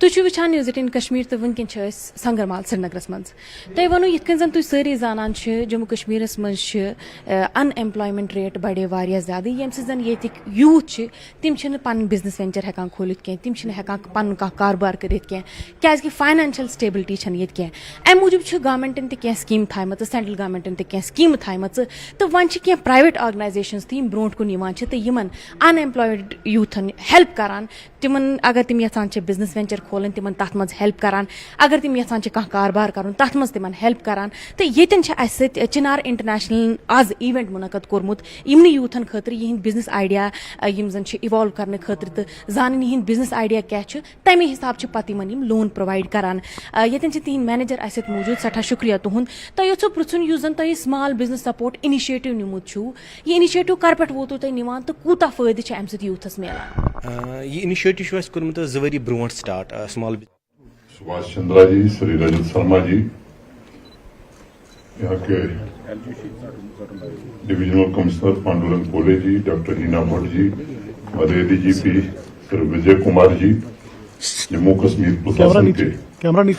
तुझ वुचान न्यूज 18 कश्मीर तो वनकन संगरमाल श्रीनगरस मज तुम वो ये कन तुम सारी जानान जम्मू कश्मीर मज अनएम्प्लॉयमेंट रेट बढ़े वारिया ज्यादा ये जन ये यूथ तम पन बिजनेस वेंचर हेकान खोलित कह तम हेकान पन कारोबार करित क्या फाइनेंशियल स्टेबिलिटी ये कह अम मूजूब गवर्नमेंटन तह स्कीम थामत सेंट्रल गवर्नमेंटन तह स्कीम थामत तो वन कह प्राइवेट ऑर्गनाइजेशंस तम ब्रो कुन तो अनएम्प्लॉयड यूथन हेल्प करान तिमन अगर तिम यचान बिजनेस वेंचर खोलन तिमन तथ मज हेल्प करान अगर तिम यचान कारोबार कर तथ मज तिमन हेल्प करान तो येतन चिनार इंटरनेशनल आज इवेंट मुनक़द कोर्मुत इमन यूथन खतर यहिंद बिजनेस आइडिया यम जन इवॉल्व करने खतर तो जान यहिंद बिजनेस आइडिया क्या तमे हिसाब पत यमन लोन प्रोवाइड करान येतन तिहंद मैनेजर असित मौजूद सठा शुक्रिया तुहंद तो यो पृछुन युस जन तुम स्मॉल बिजनेस सपोर्ट इनिशिएटिव निमुत ये इनिशिएटिव कर पे वोतु तुम निवान तो कूता फायदे अम सत यूथस मिलान ये इनिशिएटिव कोर्मुत 2 वरी ब्रोट स्टार्ट स्मॉल सुभाष चंद्रा जी, श्री रजत शर्मा जी, यहाँ के डिविजनल कमिश्नर पांडुरंग पोले जी, डॉक्टर हीना भट्ट जी, हमारे एडीजीपी श्री विजय कुमार जी, जम्मू कश्मीर प्रशासन के हमारे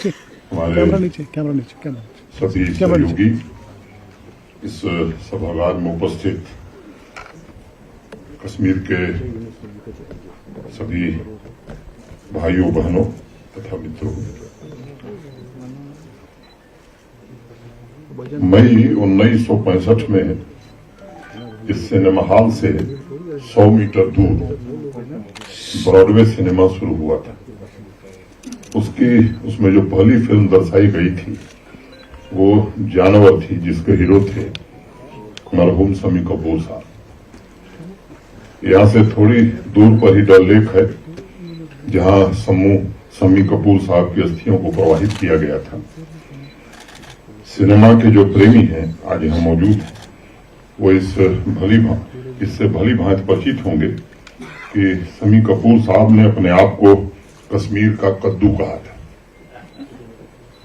सभी सहयोगी, इस सभागार में उपस्थित कश्मीर के सभी भाइयों बहनों तथा मित्रों, मई 1965 में इस सिनेमा हॉल से 100 मीटर दूर ब्रॉडवे सिनेमा शुरू हुआ था। उसमें जो पहली फिल्म दर्शाई गई थी वो जानवर थी, जिसके हीरो थे मरहूम शम्मी कपूर साहब। यहाँ से थोड़ी दूर पर ही डल लेक है, जहाँ शम्मी कपूर साहब की अस्थियों को प्रवाहित किया गया था। सिनेमा के जो प्रेमी हैं आज यहाँ मौजूद हैं, वो इससे भली भांति परिचित होंगे कि शम्मी कपूर साहब ने अपने आप को कश्मीर का कद्दू कहा था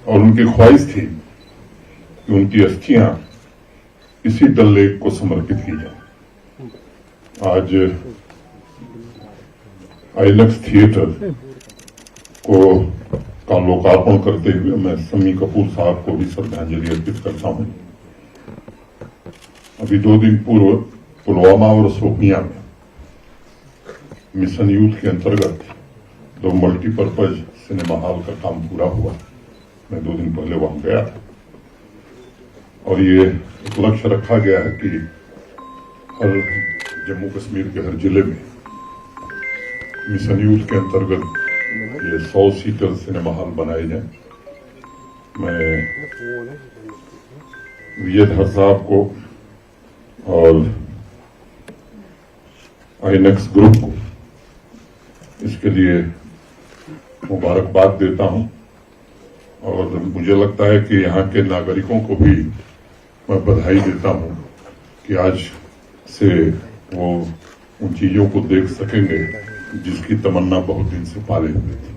और उनकी ख्वाहिश थी कि उनकी अस्थियां इसी डल लेक को समर्पित की जाए। आज आइनॉक्स थिएटर का लोकार्पण करते हुए मैं शम्मी कपूर साहब को भी श्रद्धांजलि अर्पित करता हूं। अभी 2 दिन पूर्व पुलवामा और शोपियां में मिशन यूथ के अंतर्गत 2 मल्टीपर्पज सिनेमा हॉल का काम पूरा हुआ। मैं 2 दिन पहले वहां गया था और ये एक लक्ष्य रखा गया है कि हर जम्मू कश्मीर के हर जिले में मिशन यूथ के अंतर्गत ये 100 सीटर सिनेमा हॉल बनाए जाए। मैं विजयधर साहब को और आईनॉक्स ग्रुप को इसके लिए मुबारकबाद देता हूं और मुझे लगता है कि यहाँ के नागरिकों को भी मैं बधाई देता हूं कि आज से वो उन चीजों को देख सकेंगे जिसकी तमन्ना बहुत दिन से पाले हुए थी।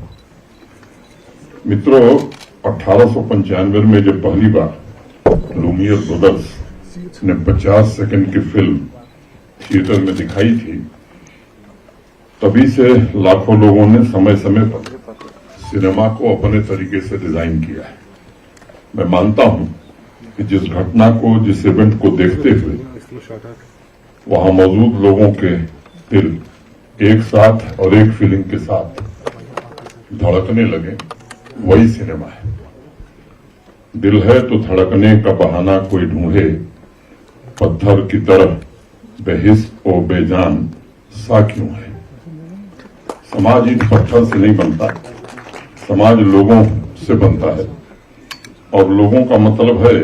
मित्रों, 1895 में जब पहली बार लूमियर ब्रदर्स ने 50 सेकंड की फिल्म थिएटर में दिखाई थी, तभी से लाखों लोगों ने समय समय पर सिनेमा को अपने तरीके से डिजाइन किया है। मैं मानता हूं कि जिस घटना को, जिस इवेंट को देखते हुए वहां मौजूद लोगों के दिल एक साथ और एक फीलिंग के साथ धड़कने लगे, वही सिनेमा है। दिल है तो धड़कने का बहाना कोई ढूंढे, पत्थर की तरह बेहिस ओ बेजान सा क्यों है। समाज ईंट पत्थर से नहीं बनता, समाज लोगों से बनता है और लोगों का मतलब है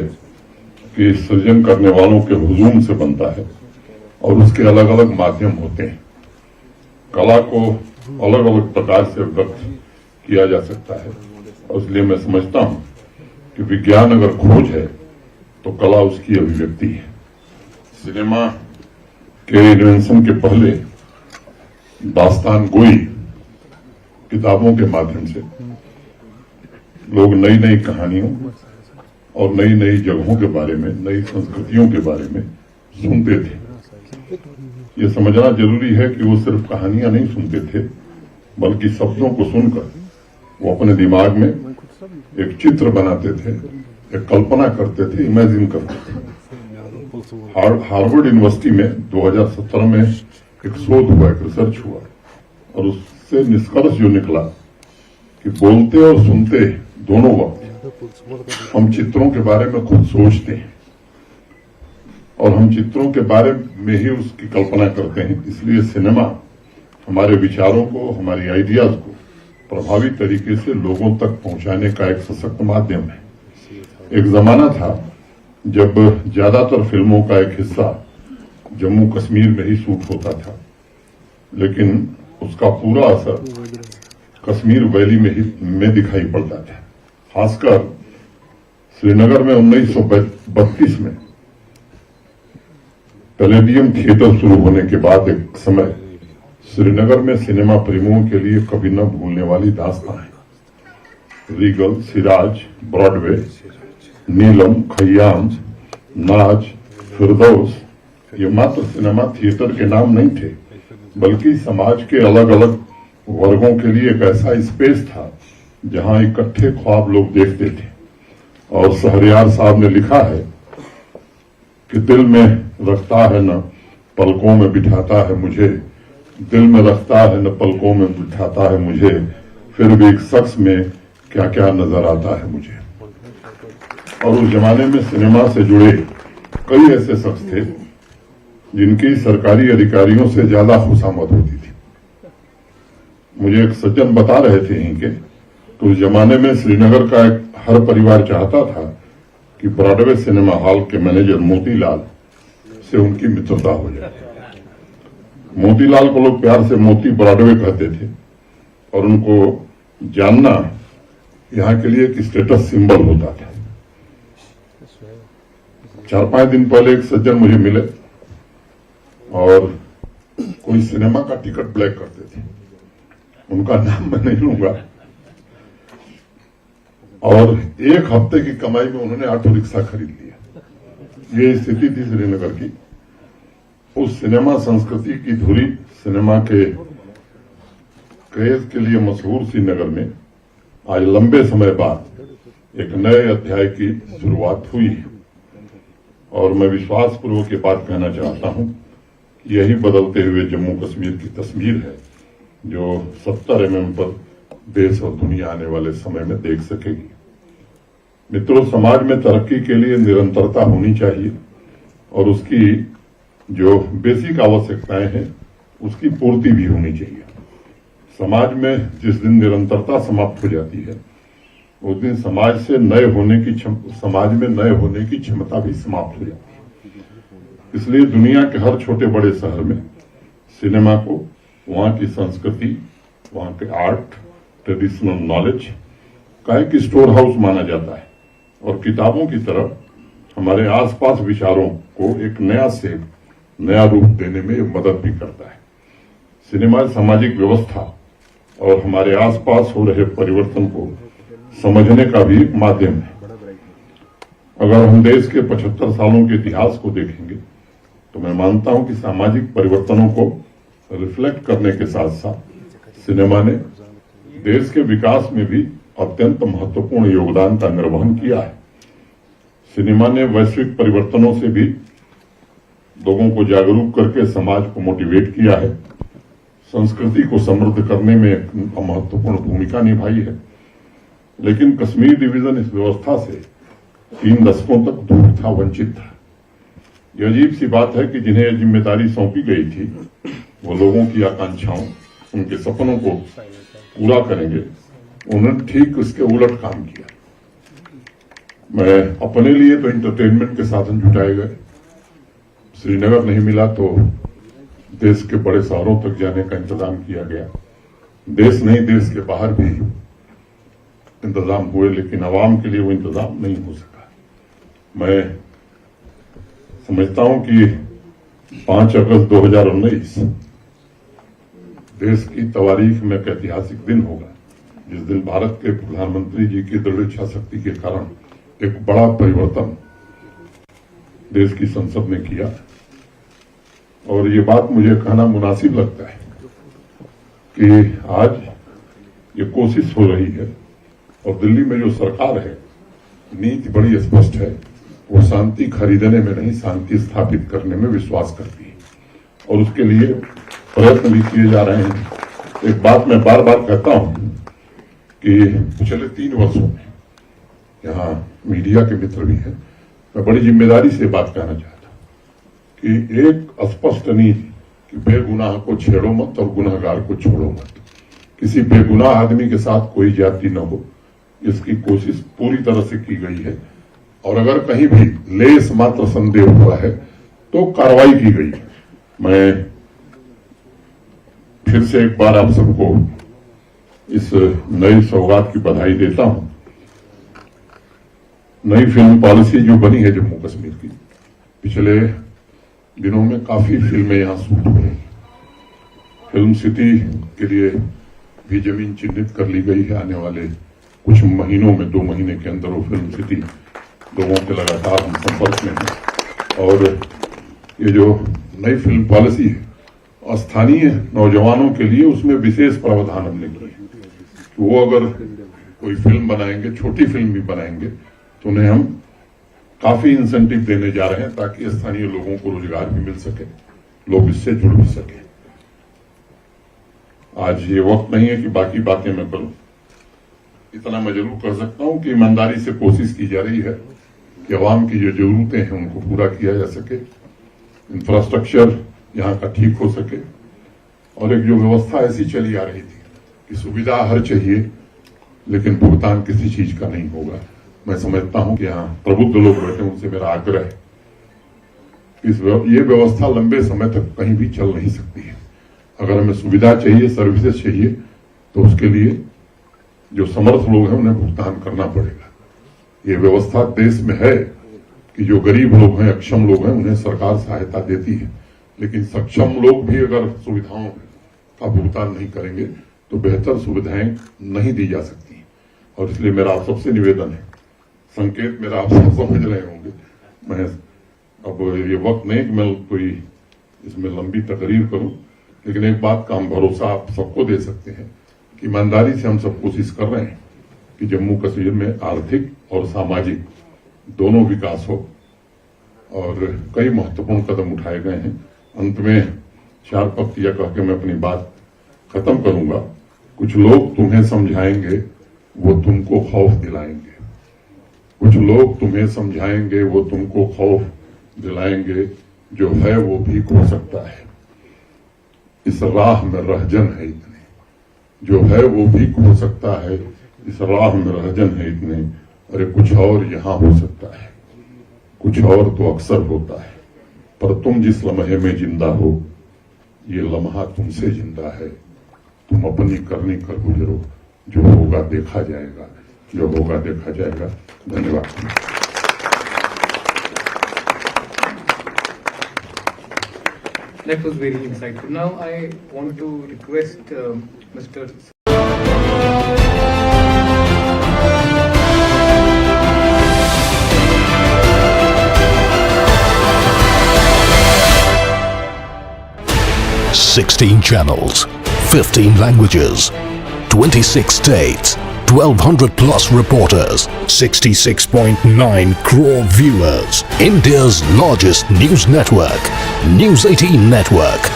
कि सृजन करने वालों के हुजूम से बनता है और उसके अलग अलग माध्यम होते हैं। कला को अलग अलग प्रकार से व्यक्त किया जा सकता है और इसलिए मैं समझता हूं कि विज्ञान अगर खोज है तो कला उसकी अभिव्यक्ति है। सिनेमा के इन्वेंशन के पहले दास्तान गोई किताबों के माध्यम से लोग नई नई कहानियों और नई नई जगहों के बारे में, नई संस्कृतियों के बारे में सुनते थे। ये समझना जरूरी है कि वो सिर्फ कहानियां नहीं सुनते थे, बल्कि शब्दों को सुनकर वो अपने दिमाग में एक चित्र बनाते थे, एक कल्पना करते थे, इमेजिन करते थे। हार्वर्ड यूनिवर्सिटी में 2017 में एक शोध हुआ, एक रिसर्च हुआ, और उससे निष्कर्ष जो निकला कि बोलते और सुनते दोनों वक्त हम चित्रों के बारे में खुद सोचते हैं और हम चित्रों के बारे में ही उसकी कल्पना करते हैं। इसलिए सिनेमा हमारे विचारों को, हमारी आइडियाज को प्रभावी तरीके से लोगों तक पहुंचाने का एक सशक्त माध्यम है। एक जमाना था जब ज्यादातर फिल्मों का एक हिस्सा जम्मू कश्मीर में ही शूट होता था, लेकिन उसका पूरा असर कश्मीर वैली में दिखाई पड़ता था। खासकर श्रीनगर में 1932 में पैलेडियम थिएटर शुरू होने के बाद एक समय श्रीनगर में सिनेमा प्रेमियों के लिए कभी न भूलने वाली दास्तां है। रीगल, सिराज, ब्रॉडवे, नीलम, खयाम, नाज, फिरदौस, ये मात्र सिनेमा थिएटर के नाम नहीं थे, बल्कि समाज के अलग अलग वर्गों के लिए एक ऐसा स्पेस था जहां इकट्ठे ख्वाब लोग देखते थे। और शहरयार साहब ने लिखा है कि दिल में रखता है न पलकों में बिठाता है मुझे, दिल में रखता है न पलकों में बिठाता है मुझे, फिर भी एक शख्स में क्या क्या नजर आता है मुझे। और उस जमाने में सिनेमा से जुड़े कई ऐसे शख्स थे जिनकी सरकारी अधिकारियों से ज्यादा खुशामद होती थी। मुझे एक सज्जन बता रहे थे इनके, तो उस जमाने में श्रीनगर का एक हर परिवार चाहता था कि ब्रॉडवे सिनेमा हॉल के मैनेजर मोतीलाल से उनकी मित्रता हो जाए। मोतीलाल को लोग प्यार से मोती ब्रॉडवे कहते थे और उनको जानना यहाँ के लिए एक स्टेटस सिंबल होता था। 4-5 दिन पहले एक सज्जन मुझे मिले और कोई सिनेमा का टिकट ब्लैक करते थे, उनका नाम मैं नहीं लूंगा, और 1 हफ्ते की कमाई में उन्होंने ऑटो रिक्शा खरीद लिया। ये स्थिति थी श्रीनगर की। उस सिनेमा संस्कृति की धुरी सिनेमा के क्रेज के लिए मशहूर श्रीनगर में आज लंबे समय बाद एक नए अध्याय की शुरुआत हुई है। और मैं विश्वासपूर्वक ये बात कहना चाहता हूं कि यही बदलते हुए जम्मू कश्मीर की तस्वीर है जो 70 mm पर देश और दुनिया आने वाले समय में देख सकेगी। मित्रों, समाज में तरक्की के लिए निरंतरता होनी चाहिए और उसकी जो बेसिक आवश्यकताएं हैं उसकी पूर्ति भी होनी चाहिए। समाज में जिस दिन निरंतरता समाप्त हो जाती है उस दिन समाज में नए होने की क्षमता भी समाप्त हो जाती है। इसलिए दुनिया के हर छोटे बड़े शहर में सिनेमा को वहां की संस्कृति, वहां के आर्ट, ट्रेडिशनल नॉलेज का एक स्टोर हाउस माना जाता है और किताबों की तरह हमारे आसपास विचारों को एक नया रूप देने में मदद भी करता है। सिनेमा सामाजिक व्यवस्था और हमारे आसपास हो रहे परिवर्तन को समझने का भी एक माध्यम है। अगर हम देश के 75 सालों के इतिहास को देखेंगे तो मैं मानता हूं कि सामाजिक परिवर्तनों को रिफ्लेक्ट करने के साथ साथ सिनेमा ने देश के विकास में भी अत्यंत महत्वपूर्ण योगदान का निर्वहन किया है। सिनेमा ने वैश्विक परिवर्तनों से भी लोगों को जागरूक करके समाज को मोटिवेट किया है, संस्कृति को समृद्ध करने में एक महत्वपूर्ण भूमिका निभाई है। लेकिन कश्मीर डिवीजन इस व्यवस्था से 3 दशकों तक दूर था, वंचित था। यह अजीब सी बात है कि जिन्हें जिम्मेदारी सौंपी गई थी वो लोगों की आकांक्षाओं, उनके सपनों को पूरा करेंगे, उन्होंने ठीक उसके उलट काम किया। मैं अपने लिए तो एंटरटेनमेंट के साधन जुटाए गए, श्रीनगर नहीं मिला तो देश के बड़े शहरों तक जाने का इंतजाम किया गया। देश नहीं, देश के बाहर भी इंतजाम हुए, लेकिन आवाम के लिए वो इंतजाम नहीं हो सका। मैं समझता हूं कि 5 अगस्त 2019 देश की तवारीख में एक ऐतिहासिक दिन होगा, जिस दिन भारत के प्रधानमंत्री जी की दृढ़ इच्छा शक्ति के कारण एक बड़ा परिवर्तन देश की संसद ने किया। और ये बात मुझे कहना मुनासिब लगता है कि आज ये कोशिश हो रही है। और दिल्ली में जो सरकार है, नीति बड़ी स्पष्ट है, वो शांति खरीदने में नहीं, शांति स्थापित करने में विश्वास करती है और उसके लिए प्रयत्न भी किए जा रहे हैं। एक बात मैं बार बार कहता हूं कि पिछले 3 वर्षों में, यहाँ मीडिया के मित्र भी हैं, मैं बड़ी जिम्मेदारी से बात कहना चाहता हूं कि एक स्पष्ट नीति कि बेगुनाह को छेड़ो मत और गुनहगार को छोड़ो मत, किसी बेगुनाह आदमी के साथ कोई ज्यादती न हो, इसकी कोशिश पूरी तरह से की गई है। और अगर कहीं भी लेस मात्र संदेह हुआ है तो कार्रवाई की गई है। मैं फिर से एक बार आप सबको इस नई सौगात की बधाई देता हूं। नई फिल्म पॉलिसी जो बनी है जम्मू कश्मीर की, पिछले दिनों में काफी फिल्में यहां शूट हो रही। फिल्म सिटी के लिए भी जमीन चिन्हित कर ली गई है। आने वाले कुछ महीनों में, 2 महीने के अंदर वो फिल्म सिटी लोगों के लगातार हम संपर्क में हैं। और ये जो नई फिल्म पॉलिसी है, स्थानीय नौजवानों के लिए उसमें विशेष प्रावधान हमने किए कि वो अगर कोई फिल्म बनाएंगे, छोटी फिल्म भी बनाएंगे, तो उन्हें हम काफी इंसेंटिव देने जा रहे हैं ताकि स्थानीय लोगों को रोजगार भी मिल सके, लोग इससे जुड़ भी सके। आज ये वक्त नहीं है कि बाकी बातें मैं करूं, इतना मैं जरूर कर सकता हूं कि ईमानदारी से कोशिश की जा रही है कि अवाम की जो जरूरतें हैं उनको पूरा किया जा सके, इंफ्रास्ट्रक्चर यहाँ का ठीक हो सके। और एक जो व्यवस्था ऐसी चली आ रही थी कि सुविधा हर चाहिए लेकिन भुगतान किसी चीज का नहीं होगा, मैं समझता हूं कि यहाँ प्रबुद्ध लोग बैठे, उनसे मेरा आग्रह है, ये व्यवस्था लंबे समय तक कहीं भी चल नहीं सकती है। अगर हमें सुविधा चाहिए, सर्विसेज चाहिए, तो उसके लिए जो समर्थ लोग हैं उन्हें भुगतान करना पड़ेगा। ये व्यवस्था देश में है कि जो गरीब लोग हैं, अक्षम लोग हैं, उन्हें सरकार सहायता देती है, लेकिन सक्षम लोग भी अगर सुविधाओं का भुगतान नहीं करेंगे तो बेहतर सुविधाएं नहीं दी जा सकती। और इसलिए मेरा आप सबसे निवेदन है, संकेत मेरा आप सब समझ रहे होंगे, मैं अब ये वक्त नहीं कि मैं कोई इसमें लंबी तकरीर करूं, लेकिन एक बात का हम भरोसा आप सबको दे सकते हैं कि ईमानदारी से हम सब कोशिश कर रहे हैं कि जम्मू कश्मीर में आर्थिक और सामाजिक दोनों विकास हो। और कई महत्वपूर्ण कदम उठाए गए हैं। अंत में 4 पक्ष यह कह के मैं अपनी बात खत्म करूंगा, कुछ लोग तुम्हें समझाएंगे, वो तुमको खौफ दिलाएंगे। कुछ लोग तुम्हें समझाएंगे, वो तुमको खौफ दिलाएंगे, जो है वो भी हो सकता है। इस राह में रहजन है इतने, जो है वो भी हो सकता है। इस राह में रहजन है इतने, अरे कुछ और यहाँ हो सकता है, कुछ और तो अक्सर होता है। पर तुम जिस लम्हे में जिंदा हो, ये लम्हा तुमसे जिंदा है। तुम अपनी करनी कर गुजरो, जो होगा देखा जाएगा, जो होगा देखा जाएगा। धन्यवाद। That was very insightful. Now I want to request Mr. 16 channels, 15 languages, 26 states, 1,200 plus reporters, 66.9 crore viewers. India's largest news network, News 18 Network.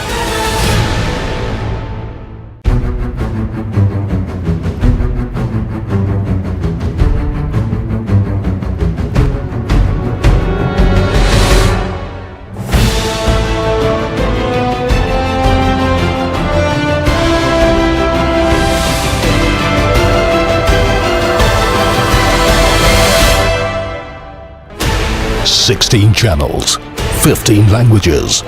Sixteen channels, 15 languages,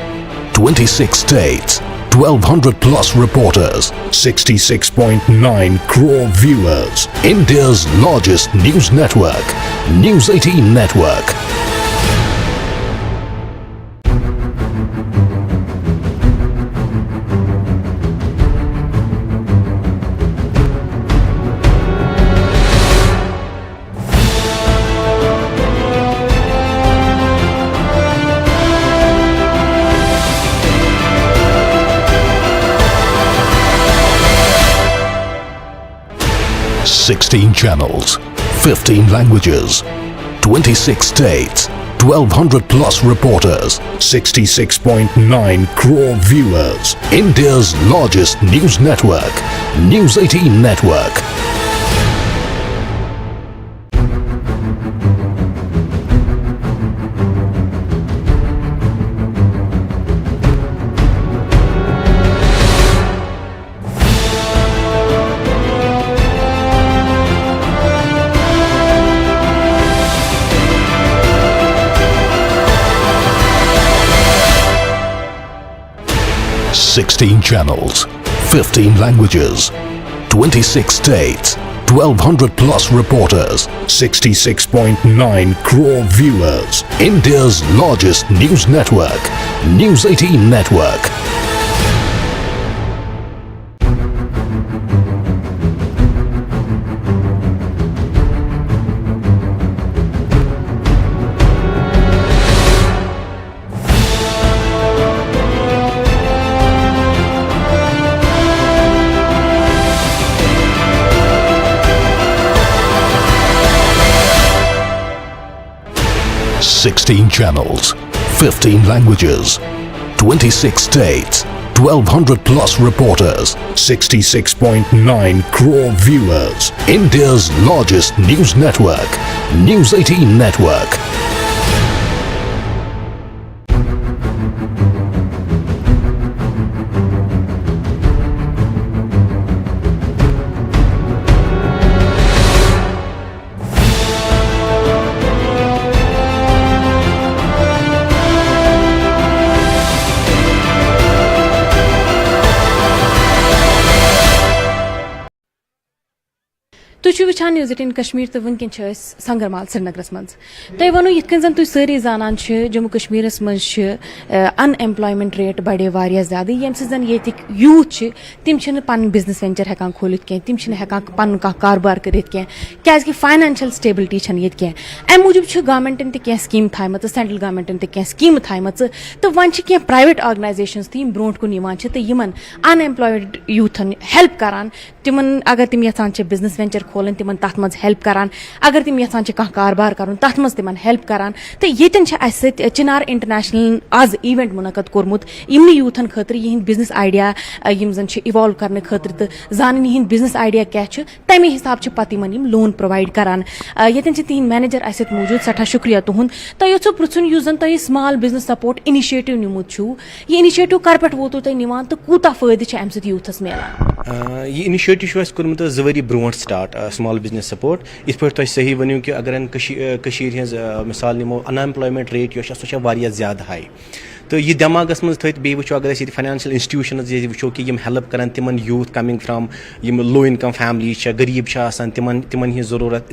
26 states, 1,200 plus reporters, 66.9 crore viewers. India's largest news network, News 18 Network. 16 channels, 15 languages, 26 states, 1200 plus reporters, 66.9 crore viewers. India's largest news network, News 18 Network. Sixteen channels, 15 languages, 26 states, 1200 plus reporters, 66.9 crore viewers. India's largest news network, News 18 Network. Sixteen channels, 15 languages, 26 states, 1200 plus reporters, 66.9 crore viewers. India's largest news network, News 18 Network. तुझ वुचान news 18 Kashmir तो वनकन संगरमाल श्रीनगरस मज तुम वनो ये जन तुम सारी जानान जम्मू कश्मीरस मज अनएम्प्लॉयमेंट रेट बढ़े वारिया ज़्यादा यम जन येतिक यूथ तिम पन बिजनेस वेंचर हेकान खोलित कह तिम हेकान पन कह कारोबार करित कह क्या फाइनेंशियल स्टेबिलिटी ये कह अम मूजूब गवर्नमेंटन तह स्कीम थाम सेंट्रल गवर्नमेंटन तह स्कीम थाम तो वन कह प्राइवेट ऑर्गनाइजेशंस तम ब्रो कुन तो अनएम्प्लॉयड यूथन हेल्प करान तिमन अगर तिम यहां बिजनेस वेंचर खोलन तिमन तथ मज हेल्प करान अगर तिम यहां कह कारोबार कर तथ मज तिमन हेल्प करान तो येतन चिनार इंटरनेशनल आज इवेंट मुनक़द कोर्मुत इमन यूथन खतर यिंद बिजनेस आइडिया यम जन इवॉल्व करने खतर तो जान यिंद बिजनेस आइडिया क्या तमे हिसाब पत लोन प्रोवाइड करान येतन तिहद मैनेजर मौजूद सठा शुक्रिया तुहद तुम यो पृछुन यु जन तुम स्मॉल बिजनेस सपोर्ट इनिशिएटिव निमुत यह इनिशिएटिव कर पे वोतु तुम निवान तो कूता फायदे अम यूथस मिलान यह इनिशिएटिव कोर्मुत 2 वरी ब्रोट स्टार्ट स्मॉल बिजनेस सपोर्ट इस पे सही वनु कि अगर मिसाल निमो अनएम्प्लॉयमेंट रेट सह ज़्यादा हाई तो यह दिमागस मज थी बे वो अगर फाइनेंशियल इंस्टीट्यूशंस वो कि हेल्प कर तिमन youth coming from low income family गरीब तिमन जरूरत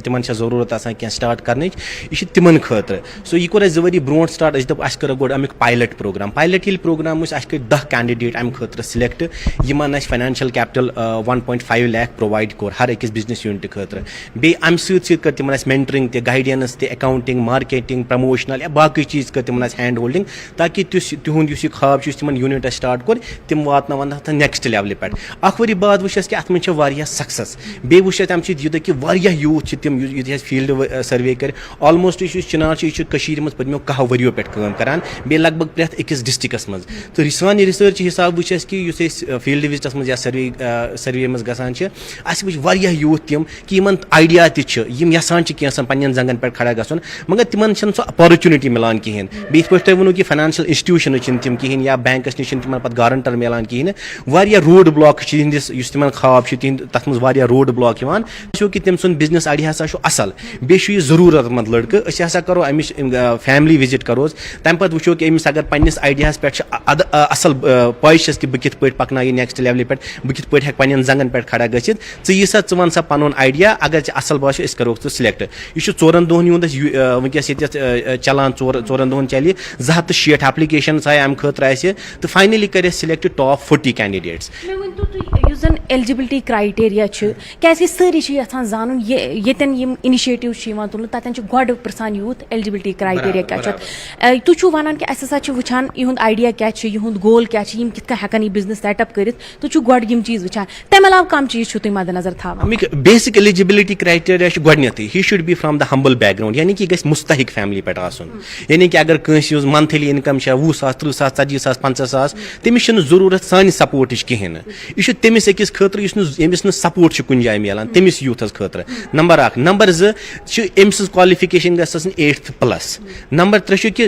क्या स्टार्ट कर यह तिमन खतर सो यह कोर 2 वरी ब्रोट स्टार्ट दप कर गो अमुक पायलट प्रोग्राम 10 10 कैंडिडेट अमे खतर सिलेक्ट यमन फाइनेंशियल कैपिटल 1.5 लाख प्रोवाइड कोर हर अकिस बिजनेस यूनिट खतर बे अम कर तिमन mentoring guidance accounting marketing promotional या बाकी चीज कर तिमन हैंड होल्डिंग ताकि तुहद ख्वाब तिमन यूनिट स्टार्ट कोर तिम वातन नेक्स्ट लेवल पे अख वरी बाद वुस कि अत मे सक्सेस बे वुस अम युद्ध कि यूथ तिम फील्ड सर्वे कर ऑलमोस्ट चिनार मज पत्मो 10 वरियो पे करान बे लगभग प्रेथ अकिस डिस्ट्रिक्टस मज तो सान रिसर्च हिसाब वुस कि फील्ड विजिटस मज या सर्वे मज गसान वह यूथ तिम कि आइडिया तम यसान कैसन पन्न जंगन पे खड़ा गन मगर तिमन सो अपॉर्चुनिटी मिलान कहें बे पे वो कि फाइनेंशियल इंस्टीट्यूशन तिम कहें या बैंकस नश तिम पे गारंटर मिलान कहें रोड ब्लॉक तिम ख्वाब तथ मज रोड ब्लॉक कि तम सुन बिजनेस आइडिया हसा असल बे जरूरतमंद लड़के हसा करो अमिश फैमिली विजिट करो तम पे वो कि अमिस अगर पन्निस आइडियास पे असल पॉय कि बह कित पकन नेक्स्ट लेवल पे बह कित हेक पन्न जंगन पे खड़ा गसित वन वन सा पन आइडिया अगर असल बासो करो सिलेक्ट यह 4 दोहन वनकस चलान 4 दोहन चल 260 एप्लीकेशन applications आए अमि खतर आसे तो फाइनली कर सिलेक्ट टॉप 40 कैंडिडेट्स मे वन तो यु जन एलिजिबिलिटी क्राइटेरिया क्या सारी यहां जान येतन यम इनिशिएटिव तुल ततन गोड प्रसान यूथ एलिजिबिलिटी क्राइटेरिया क्या तुम वन कि अस वुचान इहुंद आइडिया क्या इहुंद गोल क्या कित हेकन यह बिजनेस सेटअप कर गोड यम चीज वुचान तम अलाव कम चीज तुम मद्देनजर थावान बेसिक एलिजिबिलिटी क्राइटेरिया गोडनेथी he should be from the humble background यानी कि गस मुस्तहिक फैमिली पे आसन यानी कि अगर कंस मंथली इनकम 20,000 30,000 40,000 50,000 तमिस जरूरत सान सपोर्ट कहें यह तमिस अकिस खतर यमिस सपोर्ट कुन जाए मिलान तमिस यूथस खतर नंबर 1 नंबर 2 अम्स क्वालिफिकेशन गस 8th+ नंबर 3 कि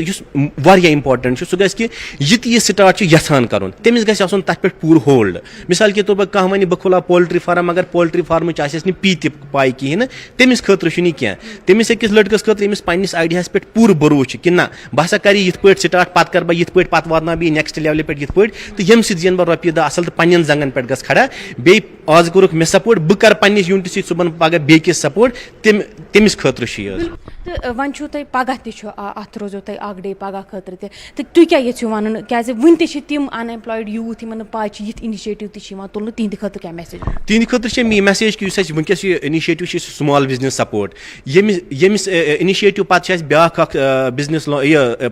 इंपॉर्टेंट सह गस कि यह स्टार्ट यहान कर तमिस गस तथ पे पूर होल्ड मिसाल के तौर पर कह वन बह खोला पोल्ट्री फार्म अगर पोल्ट्री फार्म पी पाई कहें तमिस खतर कह तमिस अकिस लड़कस खतर यमिस पन्निस आइडियास पे पूर भरोस कि ना बह सा कर ये स्टार्ट पत कर बह ये पत वातना बह नेक्स्ट लेवल पे ये तो यम सीन बह रोपये दह असल तो पन्न जंगन पे गस खड़ा बे आज कोरुक मे सपोर्ट बह कर पन्निस यूनिट सत सुबह पगह बेकिस सपोर्ट तमिस खतर तो वन तुम पगह तथ रोजो तुम डे पगह खतर तुम क्या यू वन क्या वन तम अनएम्प्लॉयड यूथ इन पाई ये इनिशिएटिव तुल तिहद खतर क्या मैसेज तिहद खतर मैसेज कि वनकस इनिशिएटिव स्मॉल बिजनेस सपोर्ट यमिस इनिशिएटिव पे ब्या बिजनेस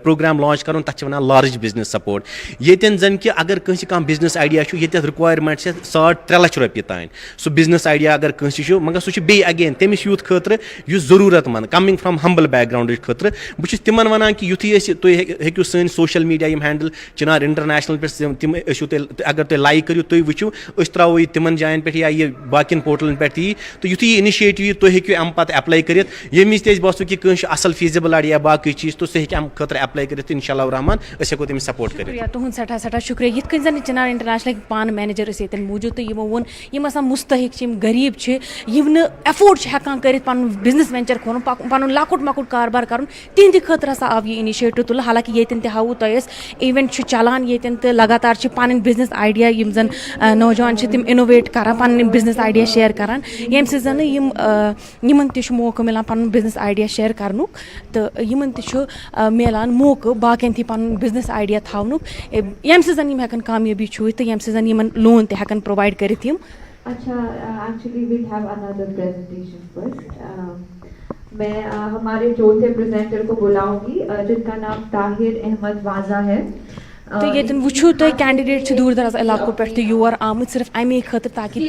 प्रोग्राम लॉन्च कर तथ वन लार्ज बिजनेस सपोर्ट ये जन कि अगर कंस कह बिजनेस आइडिया ये रिक्वायरमेंट 3.5 लाख रुपये तान सो बिजनेस आइडिया अगर कंस मगर सह बे अगेन तमिस यूथ खतर जरूरत मंद कमिंग फ्रॉम हम्बल बैकग्राउंड खतर बहुत तिमन वन कि युथी तुम हेकू सन सोशल मीडिया हैंडल चिनार इंटरनेशनल पे तम अगर तुम लाइक करो तुम वो त्रो यह तिमन जायन पे या यह बाकी पोर्टलन पे यी तो युथी इनिशिएटिव तुम हेकू अम पे अप्लाई कर यमिस बसो कि कंस असल फीजिबल आइडिया बाकी चीज तो सह हे अम खतर अप्लाई कर इंशाल्लाह रहमान हेको तमिस सपोर्ट कर तुहद सठा सठा शुक्रिया ये जन चिनार इंटरनेशनल पान मैनेजर ये मौजूद तो यमो वोन यम मुस्तहिक गरीब यम एफोर्ड हेकान कर बिजनेस वेंचर खोल पन लकुट मकुट कारबार कर तिहद खतर हसा आव यह इनिशिएटिव तुल हालांकि ये हाउ तुम इवेंट चलान ये तो लगातार पन बिजनेस आइडिया यम जन नौजवान तम इनोवेट कर पन बिजनेस आइडिया शेयर करान यम सन यमन मौका मिलान पन बिजनेस आइडिया शेयर कर तो यमन मिलान मौका बाकियन थी पन बिजनेस आइडिया थावनुक यम सन हेकन कामयाबी छुत तो यम सन यमन लोन ते हेकन प्रोवाइड करित यम अच्छा actually we have another presentation first मैं हमारे चौथे प्रेजेंटर को बुलाऊंगी जिनका नाम ताहिर अहमद वाजा है तो ये वो तुम कैंडिडेट दूर दराज इलाकों पे योर आम सिर्फ अमे खतर ताकि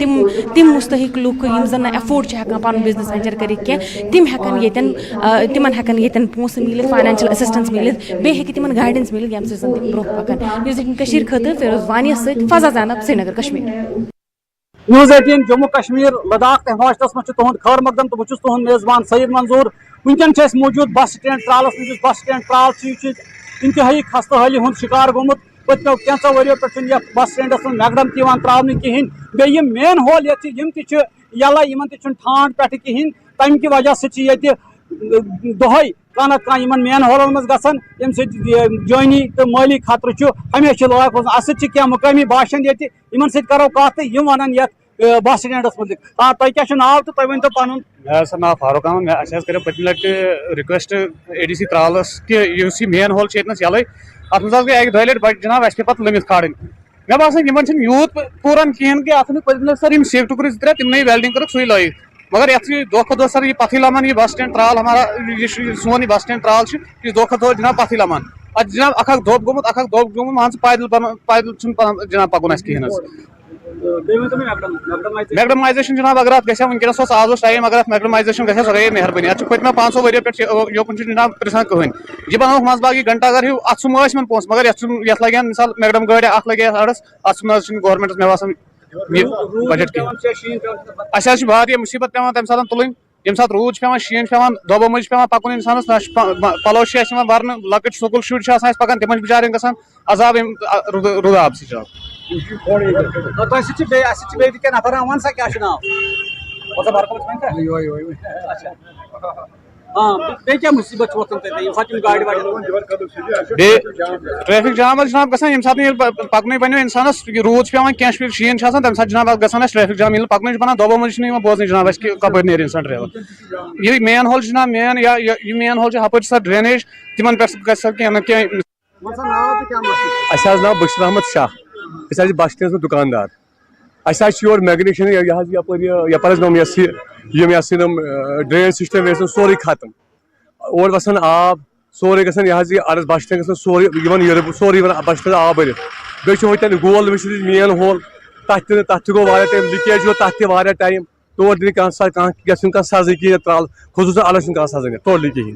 तिम मुस्तहिक लुक जन एफोर्ड हेकान पन बिजनेस वेंचर कर तिम हेकन ये पोस मिल फाइनेंशियल असिस्टेंस मिल बे तिम गाइडेंस मिल यम सम ब्रो पकान खतर फिरोज वानिया सत फजा जैनब श्रीनगर कश्मीर न्यूज़ 18 जम्मू कश्मीर लद्दाख हॉस्टल्स में तुहद खैर मकदम तो बहुत तुहद मेज़बान सईद मंजूर वनकन मौजूद bus stand त्रालस नश bus stand Tral इंतहाई खस्ता हाली हूँ शिकार गोमुत पत्मो कैंसो वरियो पे बस स्टैंडस में मैगडम त्रावन कहें बे मेन होल ये यला इन ठाण पे कहें तम कि वजह सह दोहै कान इन मेन होलन मज गसान यम जानी तो माली खतर हमेशा लाक अस क्या मुकामी बाशिंद ये करो कत यम वन बस स्टैंडस मुतलिक तुम क्या नाव तो तुम वो पन मे सर नाव फारूक अहमद अस कर पत्म लट रिक्वेस्ट एडीसी त्रालस कि मेन होल ये अत मज गई अक दो लट जनाब अस पे पे लमित खाड़ मे बासान इन यूथ पूरान कहें कि अत पत्म सर सेफ टुकर त्रे तिमन वेल्डिंग कर सुई लग मगर ये दो खो दो सर ये पथी लमान ये बस स्टैंड त्राल हमारा ये सोन ये बस स्टैंड त्राल ये दो खो दो जनाब पथी लमान अत जनाब अख दोप गोमुत मान पैदल जनाब पकुन कहें मैगडमाइजेशन जनाब अगर वनकस आज टाइम अगर मैगडमाइजेशन गई सर मेहरबानी अत पत्म 500 वरियो पे योकन जनाब प्रिसान कहें यह बनाव मज बागी घंटा अगर हिव अत सुन पोस मगर ये लगे मिसाल मैगडम गाड़ी अख लगे अड़स अत गवर्नमेंट मे बासान बजट कह मुसीबत पे तम सात तुल यम सात रूद पे शीन पे दोबो मज पे पकुन इंसानस पलो वर लकट स्कूल शुर पकान तिम बिचार ग अजाब रुद आब सह नफर वन सा क्या नाव क्या मुसीबत ट्रैफिक जाम जनाब गसान सात पकन बनो इंसानस रूद पे कह शीन तम सात जनाब गसान ट्रैफिक जाम पकन बना दोबो मज बोजन जनाब कप नीर इंसान ट्रेवल ये मेन होल जनाब मेन या मेन होल हप सर ड्रेनेज तिमन पे कह अस नाव बशीर अहमद शाह अस बस स्टैंड में दुकानदार अस योर मैग्नेशन यपर ड्रेन सिस्टम वे सोरे खत्म और वसान आब सोरे गसान यह बस स्टैंड सोरे सोरे बस स्टैंड आब भर बेन गोल मेन होल तथ गो टाइम लीकेज गो तथ टाइम तोर दिन कह सजै कहें त्राल खसूस अलग सजन टोटली कहें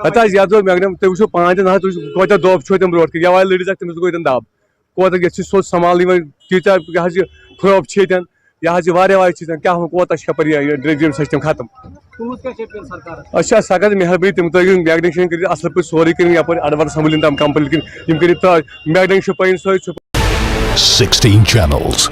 हत यथ मैगनम तुम वो पान ना कत दोब तम ब्रो यह लड़िस तमिस गो दब कोत ये सोच संभाल तीत यह खरोब यह क्या कोत कपर ड्रेन सिस्टम खत्म सरकार मेहरबानी तम तक मैगनेशन कर असल पे सोरे कर यपर अडवर संभलिन तम कंपनी कर मैगनेशन पे 16 channels,